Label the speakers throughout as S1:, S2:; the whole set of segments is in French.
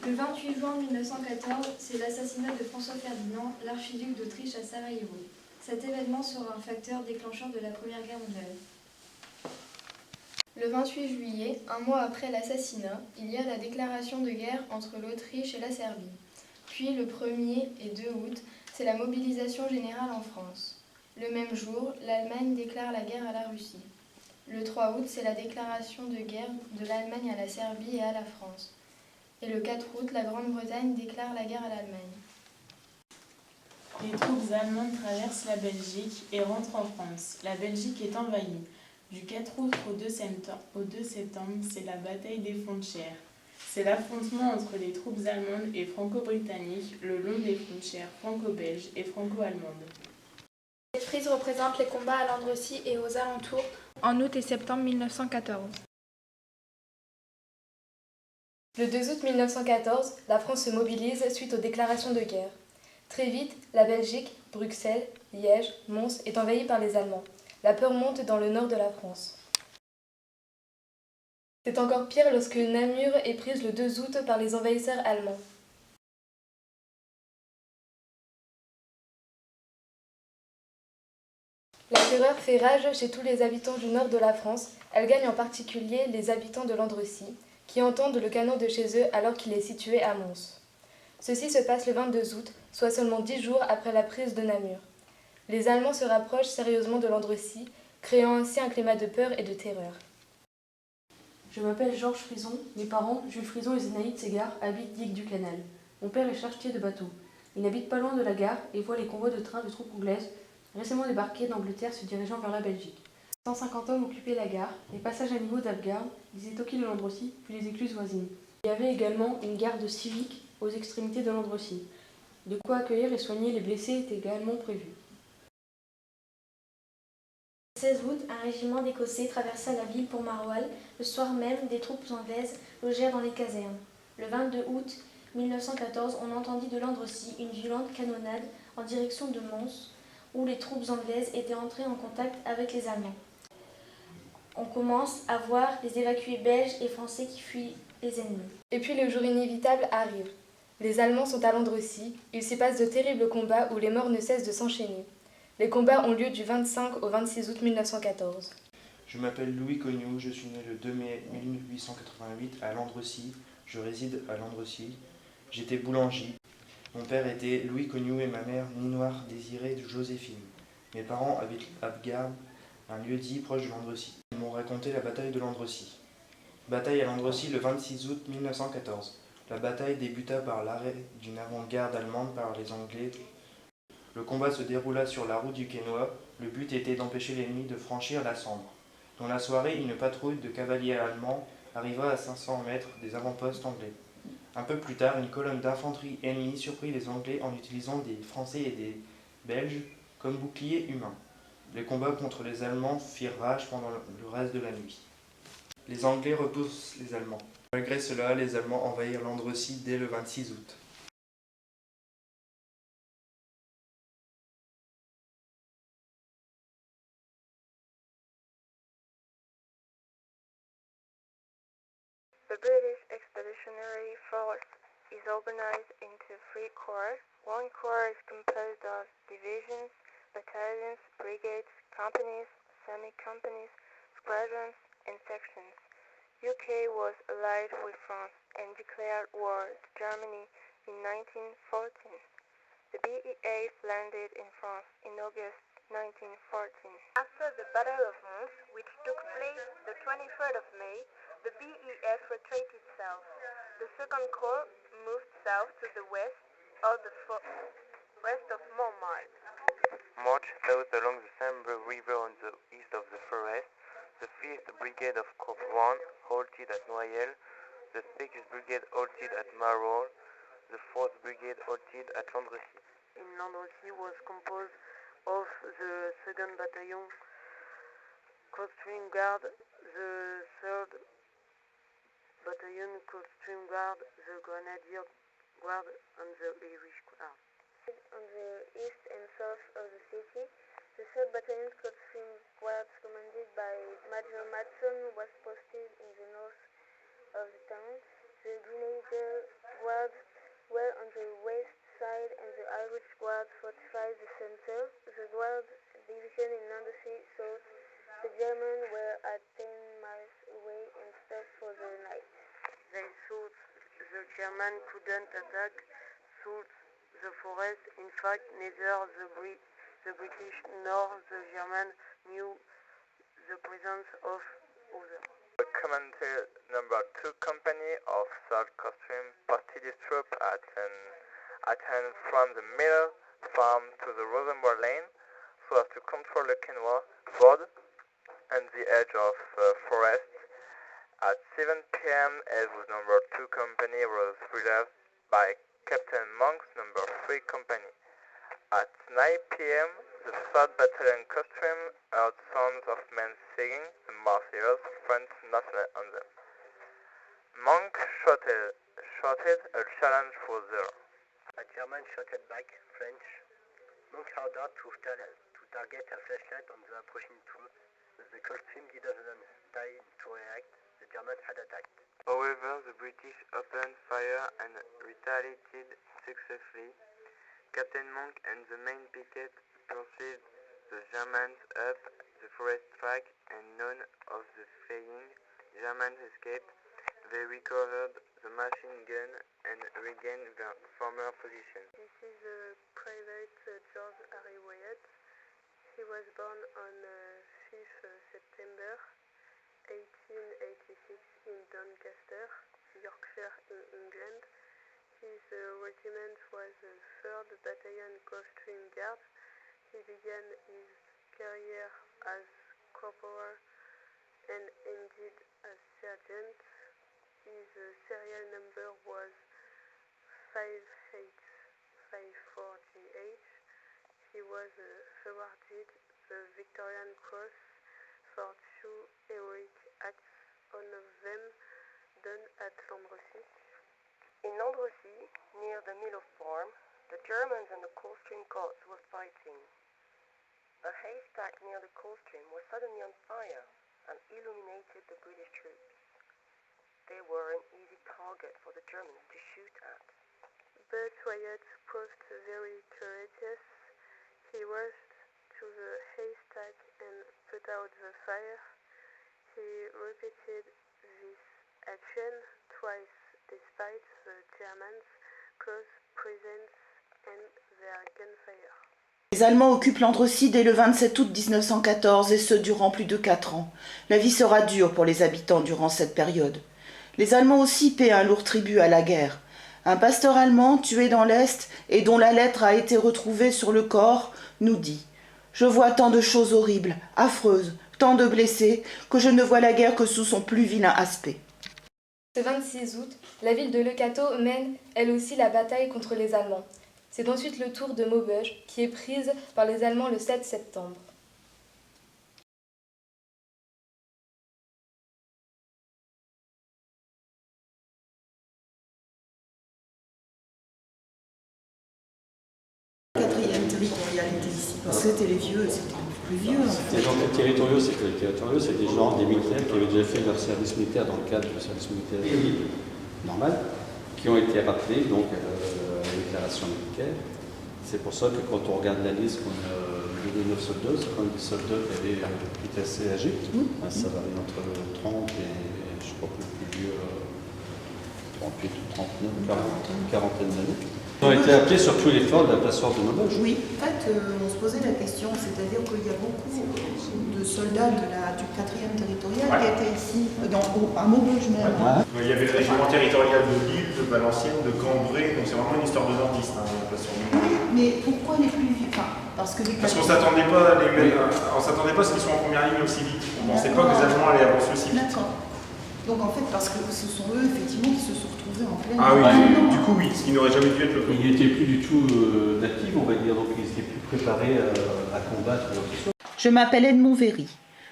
S1: Le 28 juin 1914, c'est l'assassinat de François Ferdinand, l'archiduc d'Autriche à Sarajevo. Cet événement sera un facteur déclencheur de la Première Guerre mondiale. Le 28 juillet, un mois après l'assassinat, il y a la déclaration de guerre entre l'Autriche et la Serbie. Puis le 1er et 2 août, c'est la mobilisation générale en France. Le même jour, l'Allemagne déclare la guerre à la Russie. Le 3 août, c'est la déclaration de guerre de l'Allemagne à la Serbie et à la France. Et le 4 août, la Grande-Bretagne déclare la guerre à l'Allemagne.
S2: Les troupes allemandes traversent la Belgique et rentrent en France. La Belgique est envahie. Du 4 août au 2 septembre, c'est la bataille des frontières. C'est l'affrontement entre les troupes allemandes et franco-britanniques le long des frontières franco-belges et franco-allemandes.
S1: Cette frise représente les combats à Landrecies et aux alentours en août et septembre 1914. Le 2 août 1914, la France se mobilise suite aux déclarations de guerre. Très vite, la Belgique, Bruxelles, Liège, Mons est envahie par les Allemands. La peur monte dans le nord de la France. C'est encore pire lorsque Namur est prise le 2 août par les envahisseurs allemands. La terreur fait rage chez tous les habitants du nord de la France. Elle gagne en particulier les habitants de Landrecies, qui entendent le canon de chez eux alors qu'il est situé à Mons. Ceci se passe le 22 août, soit seulement 10 jours après la prise de Namur. Les Allemands se rapprochent sérieusement de Landrecies, créant ainsi un climat de peur et de terreur.
S3: Je m'appelle Georges Frison. Mes parents, Jules Frison et Zénaïde Ségard, habitent Digue du Canal. Mon père est charretier de bateau. Il n'habite pas loin de la gare et voit les convois de trains de troupes anglaises récemment débarqués d'Angleterre se dirigeant vers la Belgique. 150 hommes occupaient la gare, les passages à niveau d'Apgarde, les étoquilles de Landrecies, puis les écluses voisines. Il y avait également une garde civique aux extrémités de Landrecies. De quoi accueillir et soigner les blessés était également prévu.
S4: Le 16 août, un régiment d'Écossais traversa la ville pour Marwal. Le soir même, des troupes anglaises logèrent dans les casernes. Le 22 août 1914, on entendit de Landrecies une violente canonnade en direction de Mons, où les troupes anglaises étaient entrées en contact avec les Allemands. On commence à voir les évacués belges et français qui fuient les ennemis.
S1: Et puis le jour inévitable arrive. Les Allemands sont à Landrecies. Il s'y passe de terribles combats où les morts ne cessent de s'enchaîner. Les combats ont lieu du 25 au 26 août 1914.
S5: Je m'appelle Louis Cognou, je suis né le 2 mai 1888 à Landrecies. Je réside à Landrecies. J'étais boulanger. Mon père était Louis Cognou et ma mère Ninoire Désirée Joséphine. Mes parents habitent Apgarde, un lieu-dit proche de Landrecies. Ils m'ont raconté la bataille de Landrecies. Bataille à Landrecies le 26 août 1914. La bataille débuta par l'arrêt d'une avant-garde allemande par les Anglais. Le combat se déroula sur la route du Quesnoy. Le but était d'empêcher l'ennemi de franchir la Sambre. Dans la soirée, une patrouille de cavaliers allemands arriva à 500 mètres des avant-postes anglais. Un peu plus tard, une colonne d'infanterie ennemie surprit les Anglais en utilisant des Français et des Belges comme boucliers humains. Les combats contre les Allemands firent rage pendant le reste de la nuit. Les Anglais repoussent les Allemands. Malgré cela, les Allemands envahirent Landrecies dès le 26 août.
S6: The British Expeditionary Force is organized into 3 corps. One corps is composed of divisions, battalions, brigades, companies, semi-companies, squadrons, and sections. UK was allied with France and declared war to Germany in 1914. The BEF landed in France in August 1914. After the Battle of Mons, which took place the 23rd of May, the BEF retreated south. The Second Corps moved south to the west of west of Montmartre.
S7: Marched south along the Sambre River on the east of the forest. The 5th Brigade of Corps 1 halted at Noyelles. The 6th Brigade halted at Marolles. The 4th Brigade halted at Landrecies.
S6: In Landrecies was composed of the 2nd Battalion Coldstream Guard, the 3rd Battalion Coldstream Guard, the Grenadier Guard, and the Irish Guard. On the east and south of the city, the 3rd Battalion Coldstream Guards, commanded by Major Matson, was posted in the north of the town. The Grenadier Guards were on the west side and the Irish Guards fortified the center. The Guard division in Landrecy thought the Germans were at 10 miles away and stopped for the night. They thought the Germans couldn't attack through the forest. In fact, neither the British nor the Germans knew the presence of others.
S7: The Commander number 2 Company of 3rd Costume posted his troop at hand from the middle farm to the Rosenborg Lane so as to control the Kenmore Ford and the edge of forest. At 7 p.m. Edward's number 2 Company was relieved by Captain Monk's number 3 Company. At 9 p.m. the 3rd Battalion Costume heard sounds of men singing the Marseillaise French national anthem. Monk shouted a challenge for there.
S8: A German shouted back, French. Monk ordered to target a flashlight on the approaching troops, but the costume didn't have time to react. The Germans had attacked.
S7: However, the British opened fire and retaliated successfully. Captain Monk and the main picket pursued the Germans up the forest track, and none of the fleeing Germans escaped. They recovered the machine gun and regained their former position.
S6: This is Private George Harry Wyatt. He was born on 5th September 1886 in Doncaster, Yorkshire in England. His regiment was the 3rd Battalion Costume Guard. He began his career as corporal and ended as sergeant. His serial number was 5854GH. He was awarded the Victorian Cross for 2 heroic acts, one of them done at Landrecy.
S8: In Landrecy, near the Mill of Farm, the Germans and the Coldstream Guards were fighting. A haystack near the Coldstream was suddenly on fire and illuminated the British troops. They were an easy target for the Germans to shoot at.
S6: But Wyatt proved very courageous. He rushed to the haystack and put out the fire. He repeated this action twice despite the Germans' close presence and their gunfire.
S9: Les Allemands occupent Landrecy dès le 27 août 1914 et ce durant plus de 4 ans. La vie sera dure pour les habitants durant cette période. Les Allemands aussi paient un lourd tribut à la guerre. Un pasteur allemand tué dans l'Est et dont la lettre a été retrouvée sur le corps nous dit « Je vois tant de choses horribles, affreuses, tant de blessés, que je ne vois la guerre que sous son plus vilain aspect. »
S1: Ce 26 août, la ville de Leucatho mène elle aussi la bataille contre les Allemands. C'est ensuite le tour de Maubeuge qui est prise par les Allemands le 7 septembre.
S9: Quatrième territorial était ici. C'était les vieux, c'était plus vieux.
S10: Les gens territoriaux, c'est des gens, des militaires qui avaient déjà fait leur service militaire dans le cadre du service militaire normal, qui ont été rappelés donc à la déclaration militaire. C'est pour ça que quand on regarde la liste qu'on a de nos soldats, c'est quand même des soldats qui étaient assez âgés. Ça varie entre 30 et je crois que le plus vieux 38 ou 39, une quarantaine d'années. Ils ont été appelés sur tous les forts de la passoire de Maubeuge.
S9: Oui, en fait, on se posait la question, c'est-à-dire qu'il y a beaucoup de soldats du 4e territorial qui étaient ici, à Maubeuge même.
S11: Ouais. Il y avait le régiment territorial de Lille, de Valenciennes, de Cambrai, donc c'est vraiment une histoire de nordistes.
S9: Oui, mais pourquoi les plus vieux? Parce qu'on
S11: ne s'attendait pas à ce qu'ils soient en première ligne aussi vite. On ne pensait pas que les Allemands allaient avancer aussi vite.
S9: D'accord. Donc en fait, parce que ce sont eux, effectivement, qui se sont retrouvés en pleine...
S11: Ah oui, du coup oui, ce qui n'aurait jamais dû être le cas.
S10: Ils n'étaient plus du tout natifs, on va dire, donc ils étaient plus préparés à combattre.
S9: Je m'appelle Edmond Véry.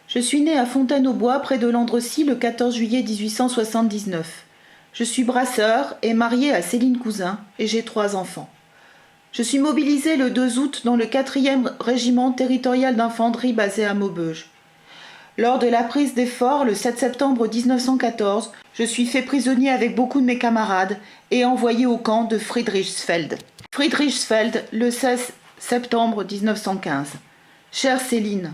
S9: Je suis né à Fontaine-aux-Bois, près de Landrecy, le 14 juillet 1879. Je suis brasseur et marié à Céline Cousin, et j'ai 3 enfants. Je suis mobilisé le 2 août dans le 4e régiment territorial d'infanterie basé à Maubeuge. Lors de la prise des forts le 7 septembre 1914, je suis fait prisonnier avec beaucoup de mes camarades et envoyé au camp de Friedrichsfeld. Friedrichsfeld, le 16 septembre 1915. Chère Céline,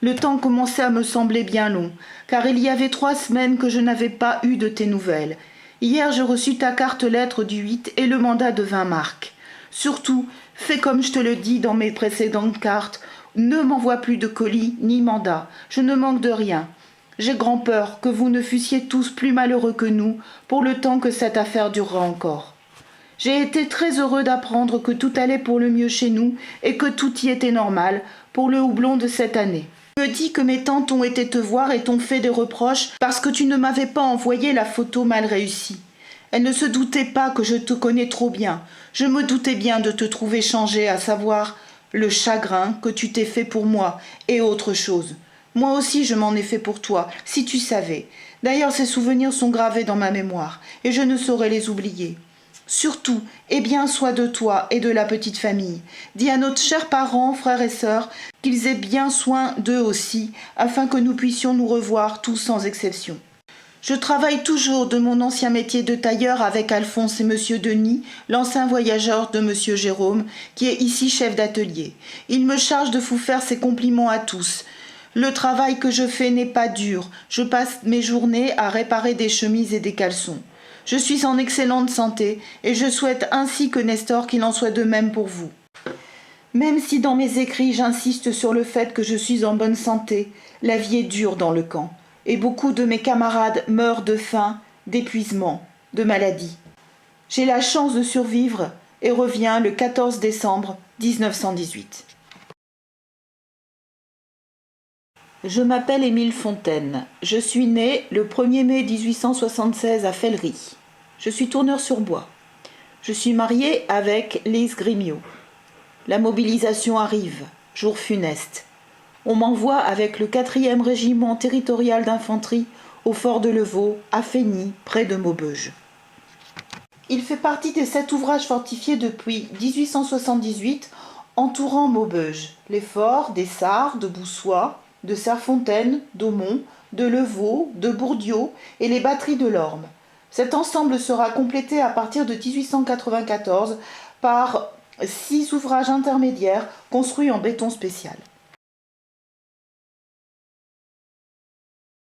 S9: le temps commençait à me sembler bien long, car il y avait 3 semaines que je n'avais pas eu de tes nouvelles. Hier, j'ai reçu ta carte lettre du 8 et le mandat de 20 marks. Surtout, fais comme je te le dis dans mes précédentes cartes, ne m'envoie plus de colis ni mandat, je ne manque de rien. J'ai grand peur que vous ne fussiez tous plus malheureux que nous pour le temps que cette affaire durera encore. J'ai été très heureux d'apprendre que tout allait pour le mieux chez nous et que tout y était normal pour le houblon de cette année. Tu me dis que mes tantes ont été te voir et t'ont fait des reproches parce que tu ne m'avais pas envoyé la photo mal réussie. Elles ne se doutaient pas que je te connais trop bien. Je me doutais bien de te trouver changé, à savoir le chagrin que tu t'es fait pour moi et autre chose. Moi aussi je m'en ai fait pour toi, si tu savais. D'ailleurs ces souvenirs sont gravés dans ma mémoire et je ne saurais les oublier. Surtout, aie bien soin de toi et de la petite famille. Dis à nos chers parents, frères et sœurs, qu'ils aient bien soin d'eux aussi, afin que nous puissions nous revoir tous sans exception. Je travaille toujours de mon ancien métier de tailleur avec Alphonse et Monsieur Denis, l'ancien voyageur de Monsieur Jérôme, qui est ici chef d'atelier. Il me charge de vous faire ses compliments à tous. Le travail que je fais n'est pas dur. Je passe mes journées à réparer des chemises et des caleçons. Je suis en excellente santé et je souhaite ainsi que Nestor qu'il en soit de même pour vous. Même si dans mes écrits j'insiste sur le fait que je suis en bonne santé, la vie est dure dans le camp et beaucoup de mes camarades meurent de faim, d'épuisement, de maladie. J'ai la chance de survivre et reviens le 14 décembre 1918. Je m'appelle Émile Fontaine. Je suis né le 1er mai 1876 à Fellery. Je suis tourneur sur bois. Je suis marié avec Lise Grimio. La mobilisation arrive, jour funeste. On m'envoie avec le 4e régiment territorial d'infanterie au fort de Levaux, à Feigny, près de Maubeuge. Il fait partie des 7 ouvrages fortifiés depuis 1878 entourant Maubeuge. Les forts d'Essarts, de Boussois, de Serfontaine, d'Aumont, de Levaux, de Bourdieu et les batteries de l'Orme. Cet ensemble sera complété à partir de 1894 par 6 ouvrages intermédiaires construits en béton spécial.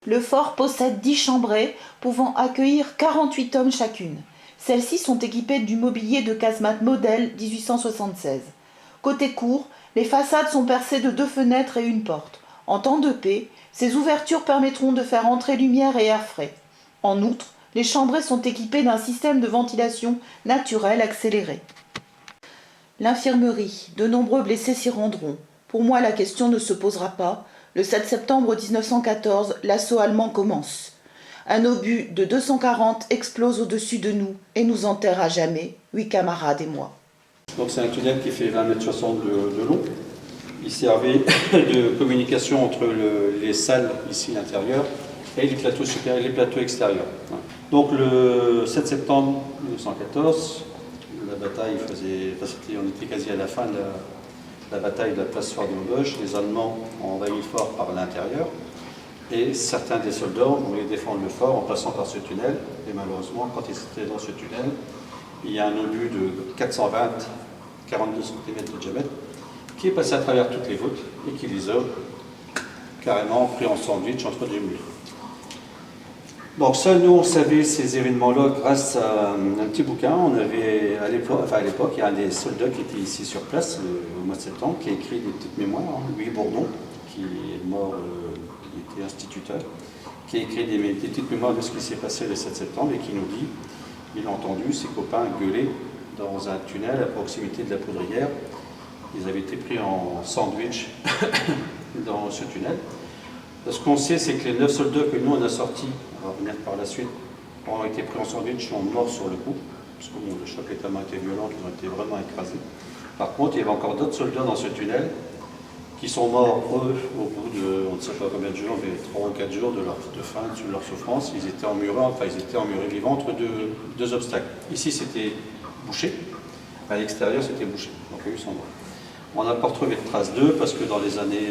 S9: Le fort possède 10 chambrées pouvant accueillir 48 hommes chacune. Celles-ci sont équipées du mobilier de casemate modèle 1876. Côté cour, les façades sont percées de 2 fenêtres et une porte. En temps de paix, ces ouvertures permettront de faire entrer lumière et air frais. En outre, les chambrées sont équipées d'un système de ventilation naturelle accéléré. L'infirmerie, de nombreux blessés s'y rendront. Pour moi, la question ne se posera pas. Le 7 septembre 1914, l'assaut allemand commence. Un obus de 240 explose au-dessus de nous et nous enterre à jamais, 8 camarades et moi.
S10: Donc c'est un tunnel qui fait 20,60 m de long. Il servait de communication entre les salles ici à l'intérieur et les plateaux supérieurs et les plateaux extérieurs. Donc le 7 septembre 1914, la bataille on était quasi à la fin de la bataille de la place Fort de Maubeuge. Les Allemands ont envahi le fort par l'intérieur et certains des soldats voulaient défendre le fort en passant par ce tunnel. Et malheureusement, quand ils étaient dans ce tunnel, il y a un obus de 420, 42 cm de diamètre qui est passé à travers toutes les voûtes et qui les a carrément pris en sandwich entre deux murs. Donc ça, nous, on savait ces événements-là grâce à un petit bouquin. On avait, à l'époque, il y a un des soldats qui était ici sur place au mois de septembre, qui a écrit des petites mémoires, Louis Bourdon, qui est mort, il était instituteur, qui a écrit des petites mémoires de ce qui s'est passé le 7 septembre et qui nous dit, il a entendu ses copains gueuler dans un tunnel à proximité de la Poudrière. Ils avaient été pris en sandwich dans ce tunnel. Ce qu'on sait, c'est que les 9 soldats que nous on a sortis, on va revenir par la suite, ont été pris en sandwich, sont morts sur le coup, parce que le choc a tellement été violent qu'ils ont été vraiment écrasés. Par contre, il y avait encore d'autres soldats dans ce tunnel qui sont morts, eux, au bout de, on ne sait pas combien de jours, mais 3 ou 4 jours de faim, de leur souffrance. Ils étaient emmurés vivants entre deux obstacles. Ici, c'était bouché, à l'extérieur, c'était bouché, donc il y a eu 100 morts. On n'a pas retrouvé de traces d'eux parce que dans les années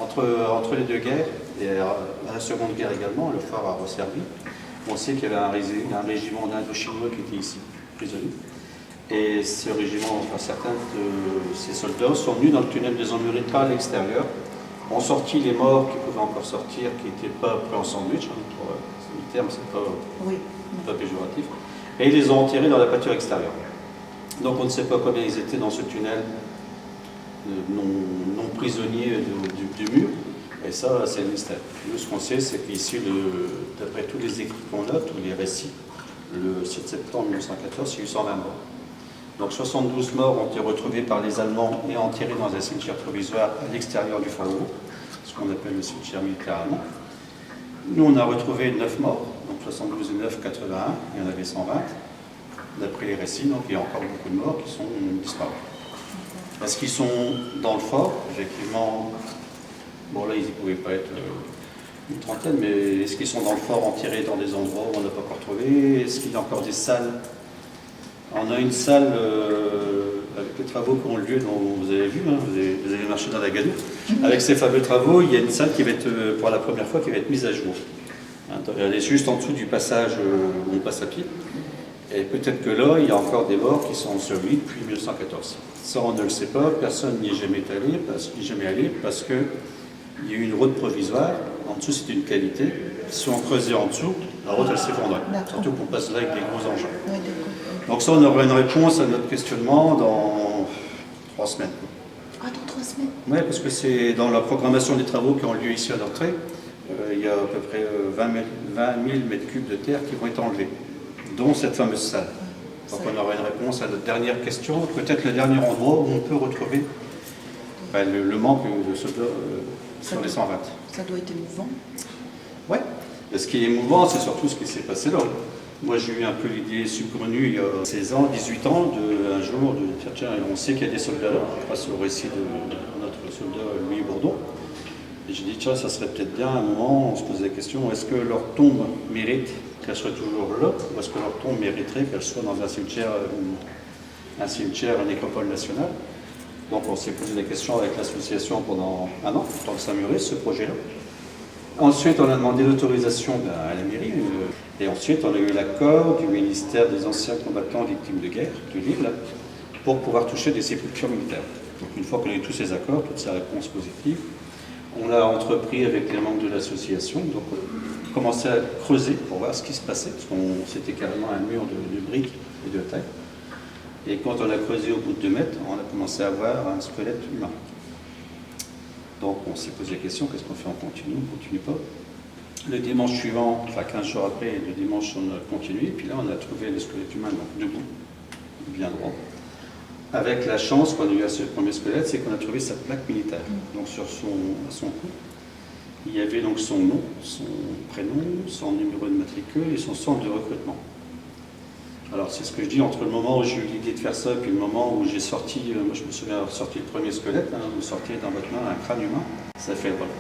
S10: Entre les deux guerres, et à la Seconde Guerre également, le phare a resservi. On sait qu'il y avait un régiment d'Indochinois qui était ici, prisonnier. Et ce régiment, enfin, certains de ces soldats sont venus dans le tunnel des Emmurés par l'extérieur, ont sorti les morts qui pouvaient encore sortir, qui n'étaient pas pris en sandwich, pour le terme, c'est pas péjoratif, et ils les ont enterrés dans la pâture extérieure. Donc on ne sait pas combien ils étaient dans ce tunnel non prisonniers du mur, et ça c'est le mystère. Nous, ce qu'on sait, c'est qu'ici, d'après tous les écrits qu'on a, tous les récits, le 7 septembre 1914, il y a eu 120 morts. Donc 72 morts ont été retrouvés par les Allemands et enterrés dans un cimetière provisoire à l'extérieur du phare, ce qu'on appelle le cimetière militaire allemand. Nous, on a retrouvé 9 morts, donc 72 et 9, 81, il y en avait 120. D'après les récits, donc il y a encore beaucoup de morts qui sont disparus. Est-ce qu'ils sont dans le fort? Effectivement, bon là, ils ne pouvaient pas être une trentaine, mais est-ce qu'ils sont dans le fort enterrés dans des endroits où on n'a pas encore trouvé? Est-ce qu'il y a encore des salles? On a une salle avec les travaux qui ont lieu, dont vous avez vu, hein, vous avez marché dans la gadoue. Avec ces fameux travaux, il y a une salle qui va être, pour la première fois, qui va être mise à jour. Elle est juste en dessous du passage où on passe à pied. Et peut-être que là, il y a encore des morts qui sont ensevelis depuis 1914. Ça, on ne le sait pas, personne n'y est jamais allé, parce qu'il y a eu une route provisoire. En dessous, c'est une cavité. Si on creusait en dessous, la route, elle s'effondrait. Surtout qu'on passe là avec des gros engins. Ouais, donc ça, on aura une réponse à notre questionnement dans 3 semaines.
S9: Ah, dans 3 semaines?
S10: Oui, parce que c'est dans la programmation des travaux qui ont lieu ici à l'entrée. Il y a à peu près 20 000 mètres cubes de terre qui vont être enlevés, dont cette fameuse salle. Donc on aura une réponse à notre dernière question, peut-être le dernier endroit où on peut retrouver le manque de soldats sur les 120.
S9: Ça doit être émouvant.
S10: Oui. Ce qui est émouvant, c'est surtout ce qui s'est passé là. Moi, j'ai eu un peu l'idée subvenue il y a 16 ans, 18 ans, un jour, de dire tiens, on sait qu'il y a des soldats là, grâce au récit de notre soldat Louis Bourdon. Et j'ai dit, tiens, ça serait peut-être bien, à un moment, on se posait la question, est-ce que leur tombe mérite qu'elle soit toujours là, ou est-ce que leur tombe mériterait qu'elle soit dans un cimetière, un nécropole national? Donc on s'est posé la question avec l'association pendant 1 an, pour que ça mûrisse, ce projet-là. Ensuite, on a demandé l'autorisation à la mairie, et ensuite on a eu l'accord du ministère des anciens combattants victimes de guerre, de Lille, pour pouvoir toucher des sépultures militaires. Donc une fois qu'on a eu tous ces accords, toutes ces réponses positives, on a entrepris avec les membres de l'association, donc on a commencé à creuser pour voir ce qui se passait, parce que c'était carrément un mur de briques et de terre. Et quand on a creusé au bout de 2 mètres, on a commencé à voir un squelette humain. Donc on s'est posé la question, qu'est-ce qu'on fait? On continue, on ne continue pas? Le dimanche suivant, enfin 15 jours après, le dimanche on a continué, et puis là on a trouvé le squelette humain donc, debout, bien droit. Avec la chance qu'on a eu à ce premier squelette, c'est qu'on a trouvé sa plaque militaire. Donc sur son cou, il y avait donc son nom, son prénom, son numéro de matricule et son centre de recrutement. Alors c'est ce que je dis, entre le moment où j'ai eu l'idée de faire ça et puis le moment où j'ai sorti, moi je me souviens avoir sorti le premier squelette, vous sortiez dans votre main un crâne humain, ça fait voilà.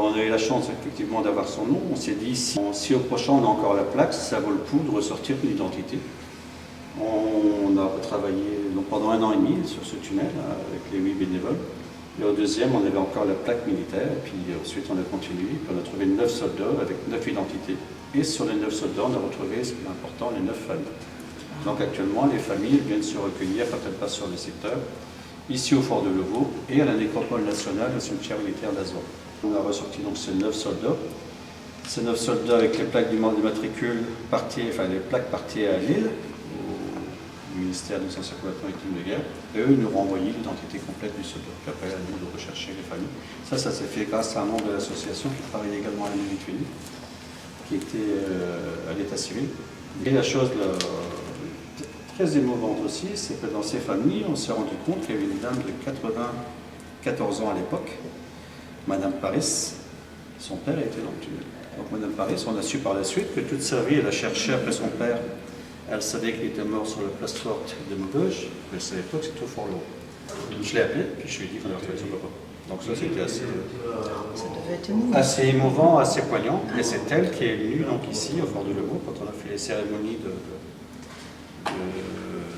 S10: On a eu la chance effectivement d'avoir son nom, on s'est dit si au prochain on a encore la plaque, ça vaut le coup de ressortir une identité. On a retravaillé donc, pendant 1 an et demi sur ce tunnel avec les 8 bénévoles. Et au deuxième, on avait encore la plaque militaire, et puis ensuite on a continué, puis on a trouvé 9 soldats avec 9 identités. Et sur les 9 soldats, on a retrouvé, ce qui est important, les 9 familles. Donc actuellement, les familles viennent se recueillir quand elles passent sur le secteur, ici au fort de Levaux et à la nécropole nationale, au cimetière militaire d'Azov. On a ressorti donc ces 9 soldats. Ces 9 soldats avec les plaques d'immatricule partaient, enfin les plaques partaient à Lille, au ministère des anciens combattants victimes de guerre, et eux nous renvoyaient l'identité complète du soldat. Puis après, à nous de rechercher les familles. Ça s'est fait grâce à un membre de l'association qui travaillait également à la mairie de Fény, qui était à l'état civil. Et la chose très émouvante aussi, c'est que dans ces familles, on s'est rendu compte qu'il y avait une dame de 94 ans à l'époque, Madame Paris, son père était dans le tunnel. Donc Madame Paris, on a su par la suite que toute sa vie, elle a cherché après son père. Elle savait qu'il était mort sur la place forte de Maubeuge, mais elle ne savait pas que c'était au Fort Levaux. Je l'ai appelé, puis je lui ai dit qu'on a retrouvé son papa. Donc ça, c'était assez émouvant, assez poignant. Et c'est elle qui est venue donc, ici, au Fort de Levaux, quand on a fait les cérémonies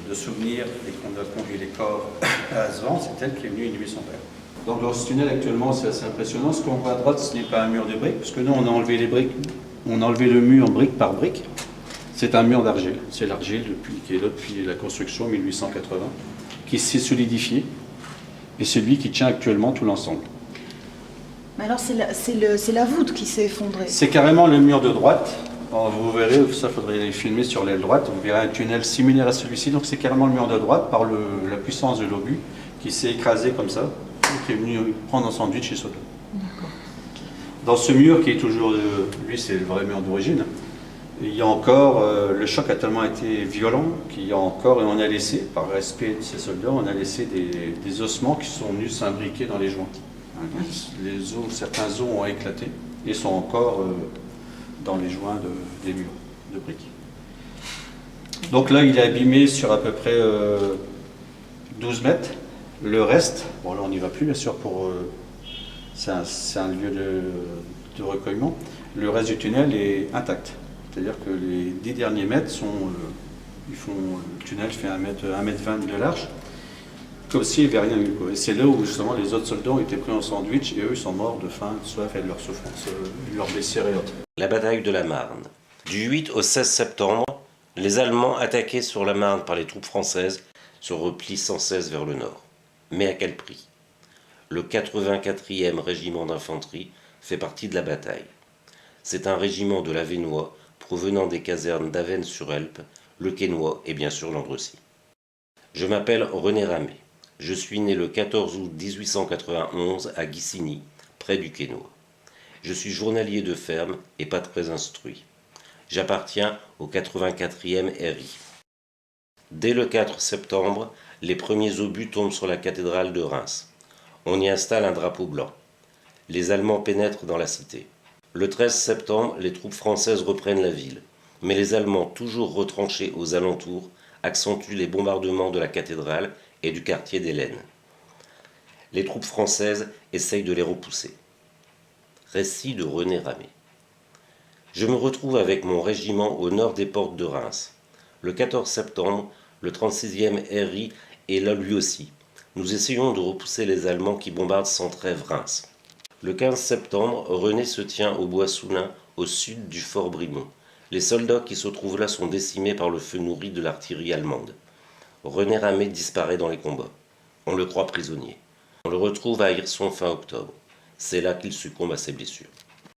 S10: de souvenirs et qu'on a conduit les corps à Azvan, c'est elle qui est venue inhumer son père. Donc dans ce tunnel actuellement, c'est assez impressionnant. Ce qu'on voit à droite, ce n'est pas un mur de briques, parce que nous, on a enlevé les briques, on a enlevé le mur brique par brique. C'est un mur d'argile. C'est l'argile qui est là depuis la construction 1880, qui s'est solidifié, et c'est lui qui tient actuellement tout l'ensemble.
S9: Mais alors c'est la voûte qui s'est effondrée.
S10: C'est carrément le mur de droite. Alors, vous verrez, ça faudrait les filmer sur l'aile droite, vous verrez un tunnel similaire à celui-ci. Donc c'est carrément le mur de droite par la puissance de l'obus qui s'est écrasé comme ça, et qui est venu prendre un sandwich et sauter. Dans ce mur qui est toujours, lui c'est le vrai mur d'origine, il y a encore, le choc a tellement été violent qu'il y a encore, et on a laissé, par respect de ces soldats, on a laissé des ossements qui sont venus s'imbriquer dans les joints. Certains os ont éclaté et sont encore dans les joints des murs de briques. Donc là, il est abîmé sur à peu près 12 mètres. Le reste, bon là on n'y va plus bien sûr, c'est un lieu de recueillement. Le reste du tunnel est intact. C'est-à-dire que les 10 derniers mètres le tunnel fait 1,20 m de large, comme s'il n'y avait rien eu. Et c'est là où justement les autres soldats ont été pris en sandwich et eux ils sont morts de faim, de soif et de leur souffrance, leur blessures et autres.
S12: La bataille de la Marne. Du 8 au 16 septembre, les Allemands attaqués sur la Marne par les troupes françaises se replient sans cesse vers le nord. Mais à quel prix? Le 84e régiment d'infanterie fait partie de la bataille. C'est un régiment de l'Avesnois provenant des casernes d'Avesnes-sur-Helpe, le Quesnoy et bien sûr Landrecy. Je m'appelle René Ramé. Je suis né le 14 août 1891 à Guissigny, près du Quesnoy. Je suis journalier de ferme et pas très instruit. J'appartiens au 84e RI. Dès le 4 septembre, les premiers obus tombent sur la cathédrale de Reims. On y installe un drapeau blanc. Les Allemands pénètrent dans la cité. Le 13 septembre, les troupes françaises reprennent la ville. Mais les Allemands, toujours retranchés aux alentours, accentuent les bombardements de la cathédrale et du quartier d'Hélène. Les troupes françaises essayent de les repousser. Récit de René Ramé. Je me retrouve avec mon régiment au nord des portes de Reims. Le 14 septembre, le 36e RI est là lui aussi. Nous essayons de repousser les Allemands qui bombardent sans trêve Reims. Le 15 septembre, René se tient au bois Soulin, au sud du fort Brimont. Les soldats qui se trouvent là sont décimés par le feu nourri de l'artillerie allemande. René Ramé disparaît dans les combats. On le croit prisonnier. On le retrouve à Hirson fin octobre. C'est là qu'il succombe à ses blessures.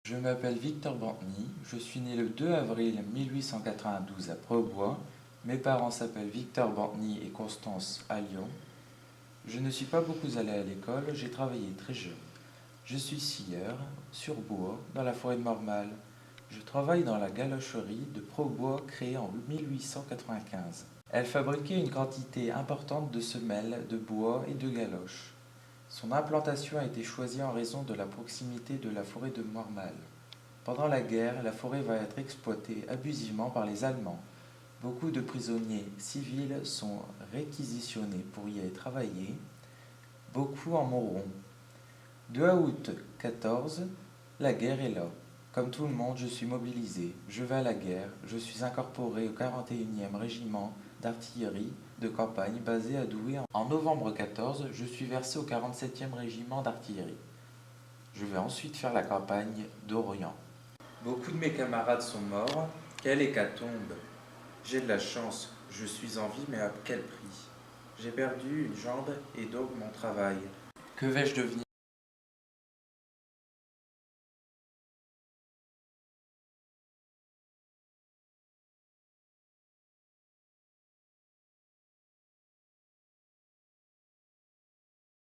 S13: Je m'appelle Victor Bantny, je suis né le 2 avril 1892 à Préaubois. Mes parents s'appellent Victor Bantny et Constance à Lyon. Je ne suis pas beaucoup allé à l'école, j'ai travaillé très jeune. Je suis scieur, sur bois, dans la forêt de Mormal. Je travaille dans la galocherie de Préaubois créée en 1895. Elle fabriquait une quantité importante de semelles, de bois et de galoches. Son implantation a été choisie en raison de la proximité de la forêt de Mormal. Pendant la guerre, la forêt va être exploitée abusivement par les Allemands. Beaucoup de prisonniers civils sont réquisitionnés pour y aller travailler. Beaucoup en mourront. 2 août 14, la guerre est là. Comme tout le monde, je suis mobilisé. Je vais à la guerre. Je suis incorporé au 41e régiment d'artillerie de campagne basé à Douai. En novembre 14, je suis versé au 47e régiment d'artillerie. Je vais ensuite faire la campagne d'Orient. Beaucoup de mes camarades sont morts. Quelle hécatombe! J'ai de la chance. Je suis en vie, mais à quel prix? J'ai perdu une jambe et donc mon travail. Que vais-je devenir?